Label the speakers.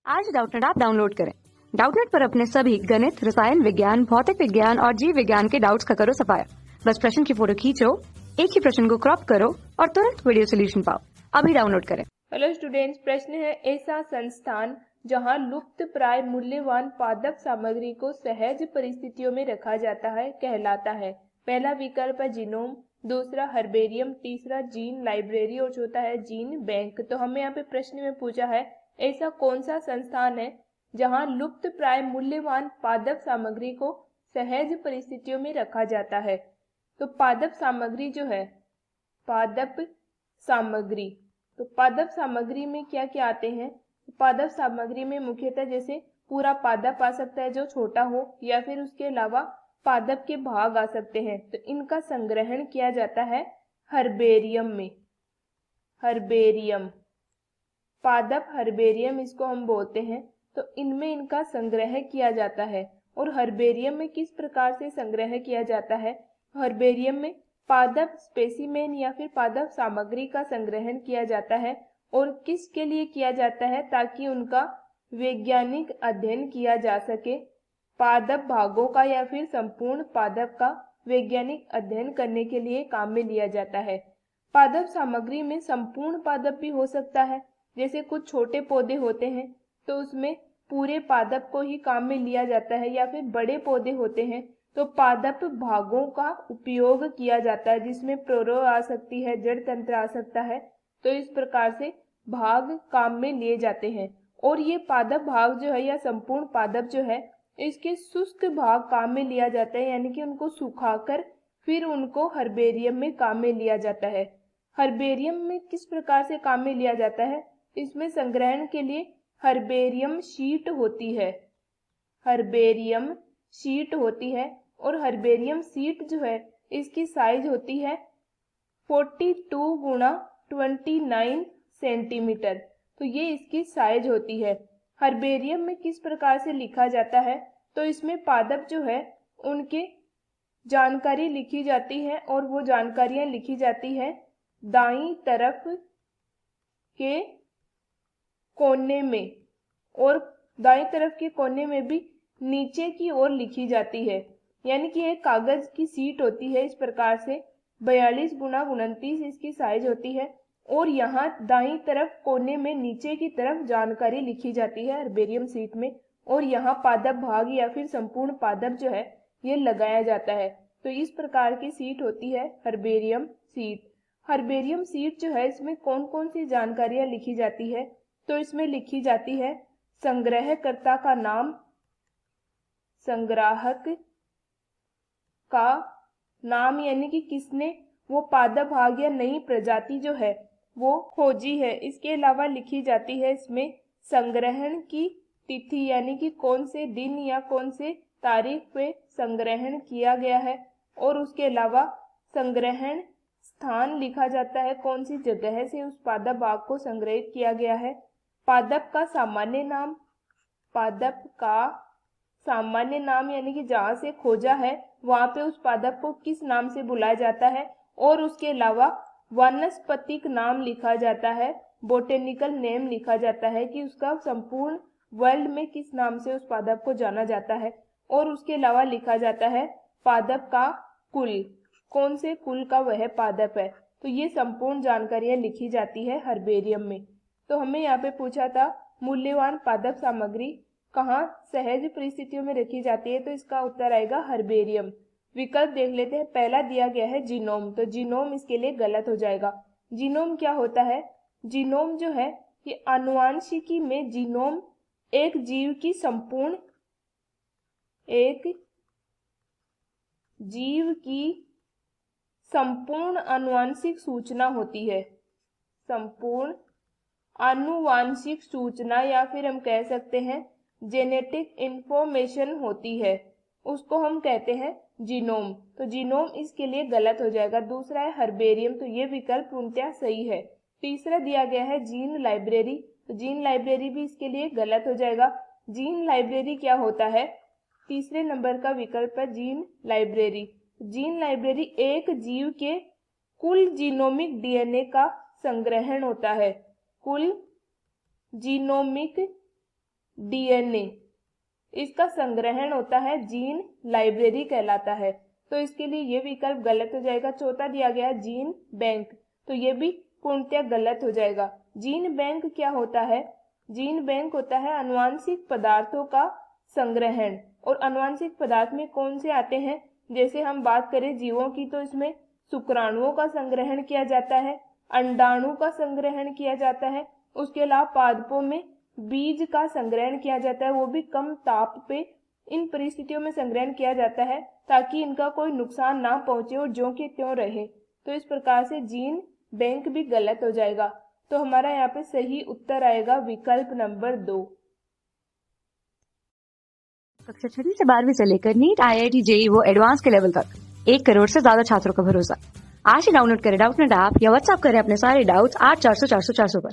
Speaker 1: आज Doubtnut app download करें। Doubtnut पर अपने सभी गणित, रसायन विज्ञान, भौतिक विज्ञान और जीव विज्ञान के डाउट्स का करो सफाया। बस प्रश्न की फोटो खींचो, एक ही प्रश्न को क्रॉप करो और तुरंत वीडियो सोल्यूशन पाओ। अभी डाउनलोड करें।
Speaker 2: हेलो स्टूडेंट्स, प्रश्न है ऐसा संस्थान जहां लुप्त प्राय मूल्यवान पादप सामग्री को सहज परिस्थितियों में रखा जाता है कहलाता है। पहला विकल्प है जीनोम, दूसरा हर्बेरियम, तीसरा जीन लाइब्रेरी और चौथा है जीन बैंक। तो हमें यहाँ पे प्रश्न में पूछा है ऐसा कौन सा संस्थान है जहां लुप्त प्राय मूल्यवान पादप सामग्री को सहज परिस्थितियों में रखा जाता है। तो पादप सामग्री जो है, पादप सामग्री, तो पादप सामग्री में क्या क्या आते हैं। पादप सामग्री में मुख्यतः जैसे पूरा पादप आ सकता है जो छोटा हो, या फिर उसके अलावा पादप के भाग आ सकते हैं। तो इनका संग्रहण किया जाता है हर्बेरियम में। हर्बेरियम, पादप हर्बेरियम इसको हम बोलते हैं। तो इनमें इनका संग्रह किया जाता है। और हर्बेरियम में किस प्रकार से संग्रह किया जाता है। हर्बेरियम में पादप स्पेसिमेन या फिर पादप सामग्री का संग्रहण किया जाता है। और किसके लिए किया जाता है, ताकि उनका वैज्ञानिक अध्ययन किया जा सके। पादप भागों का या फिर संपूर्ण पादप का वैज्ञानिक अध्ययन करने के लिए काम में लिया जाता है। पादप सामग्री में संपूर्ण पादप भी हो सकता है, जैसे कुछ छोटे पौधे होते हैं तो उसमें पूरे पादप को ही काम में लिया जाता है, या फिर बड़े पौधे होते हैं तो पादप भागों का उपयोग किया जाता है, जिसमें प्रोरो आ सकती है, जड़ तंत्र आ सकता है। तो इस प्रकार से भाग काम में लिए जाते हैं। और ये पादप भाग जो है या संपूर्ण पादप जो है, इसके शुष्क भाग काम में लिया जाता है, यानी कि उनको सुखाकर फिर उनको हर्बेरियम में काम में लिया जाता है। हर्बेरियम में किस प्रकार से काम में लिया जाता है, इसमें संग्रहण के लिए हर्बेरियम शीट होती है। हर्बेरियम शीट होती है। और हर्बेरियम शीट जो है इसकी साइज होती है 42 गुणा 29 सेंटीमीटर। तो ये इसकी साइज होती है। हर्बेरियम में किस प्रकार से लिखा जाता है, तो इसमें पादप जो है उनके जानकारी लिखी जाती है। और वो जानकारियां लिखी जाती है दाईं तरफ के कोने में, और दाईं तरफ के कोने में भी नीचे की ओर लिखी जाती है। यानी कि एक कागज की सीट होती है इस प्रकार से 42 गुणा 29 इसकी साइज होती है। और यहाँ दाईं तरफ कोने में नीचे की तरफ जानकारी लिखी जाती है हर्बेरियम सीट में। और यहाँ पादप भाग या फिर संपूर्ण पादप जो है ये लगाया जाता है। तो इस प्रकार की सीट होती है हर्बेरियम सीट। हर्बेरियम सीट जो है इसमें कौन कौन सी जानकारियां लिखी जाती है, तो इसमें लिखी जाती है संग्रहकर्ता का नाम, संग्राहक का नाम, यानी कि किसने वो पादप भाग या नई प्रजाति जो है वो खोजी है। इसके अलावा लिखी जाती है इसमें संग्रहण की तिथि, यानी कि कौन से दिन या कौन से तारीख पे संग्रहण किया गया है। और उसके अलावा संग्रहण स्थान लिखा जाता है, कौन सी जगह से उस पादप भाग को संग्रहित किया गया है। पादप का सामान्य नाम, पादप का सामान्य नाम यानी कि जहाँ से खोजा है वहां पे उस पादप को किस नाम से बुलाया जाता है। और उसके अलावा वानस्पतिक नाम लिखा जाता है, बोटेनिकल नेम लिखा जाता है कि उसका संपूर्ण वर्ल्ड में किस नाम से उस पादप को जाना जाता है। और उसके अलावा लिखा जाता है पादप का कुल, कौन से कुल का वह पादप है। तो ये संपूर्ण जानकारियां लिखी जाती है हर्बेरियम में। तो हमें यहाँ पे पूछा था मूल्यवान पादप सामग्री कहाँ सहज परिस्थितियों में रखी जाती है, तो इसका उत्तर आएगा हर्बेरियम। विकल्प देख लेते हैं। पहला दिया गया है जीनोम, तो जीनोम इसके लिए गलत हो जाएगा। जीनोम क्या होता है, जीनोम जो है ये आनुवांशिकी में जीनोम एक जीव की संपूर्ण, एक जीव की संपूर्ण आनुवांशिक सूचना होती है। संपूर्ण आनुवांशिक सूचना या फिर हम कह सकते हैं जेनेटिक इंफॉर्मेशन होती है, उसको हम कहते हैं जीनोम। तो जीनोम इसके लिए गलत हो जाएगा। दूसरा है हर्बेरियम, तो ये विकल्प पूर्णतः सही है। तीसरा दिया गया है जीन लाइब्रेरी, तो जीन लाइब्रेरी भी इसके लिए गलत हो जाएगा। जीन लाइब्रेरी क्या होता है, तीसरे नंबर का विकल्प है जीन लाइब्रेरी। जीन लाइब्रेरी एक जीव के कुल जीनोमिक डीएनए का संग्रहण होता है। कुल जीनोमिक डीएनए। इसका संग्रहण होता है जीन लाइब्रेरी कहलाता है। तो इसके लिए ये विकल्प गलत हो जाएगा। चौथा दिया गया है जीन बैंक, तो ये भी पूर्णतः गलत हो जाएगा। जीन बैंक क्या होता है? जीन बैंक होता है आनुवांशिक पदार्थों का संग्रहण। और आनुवांशिक पदार्थ में कौन से आते हैं? जैसे हम बात करें जीवों की, तो इसमें शुक्राणुओं का संग्रहण किया जाता है, अंडाणु का संग्रहण किया जाता है, उसके अलावा पादपों में बीज का संग्रहण किया जाता है, वो भी कम ताप पे इन परिस्थितियों में संग्रहण किया जाता है ताकि इनका कोई नुकसान ना पहुंचे और ज्यों के त्यों रहे। तो इस प्रकार से जीन बैंक भी गलत हो जाएगा। तो हमारा यहाँ पे सही उत्तर आएगा विकल्प नंबर 2।
Speaker 1: कक्षा 6वीं से 12वीं से लेकर नीट, IIT, JEE वो एडवांस के लेवल तक 1 करोड़ से ज्यादा छात्रों का भरोसा। आज ही डाउनलोड करें डाउटनेट ऐप या व्हाट्सएप करें अपने सारे डाउट्स 8400 400 400 पर।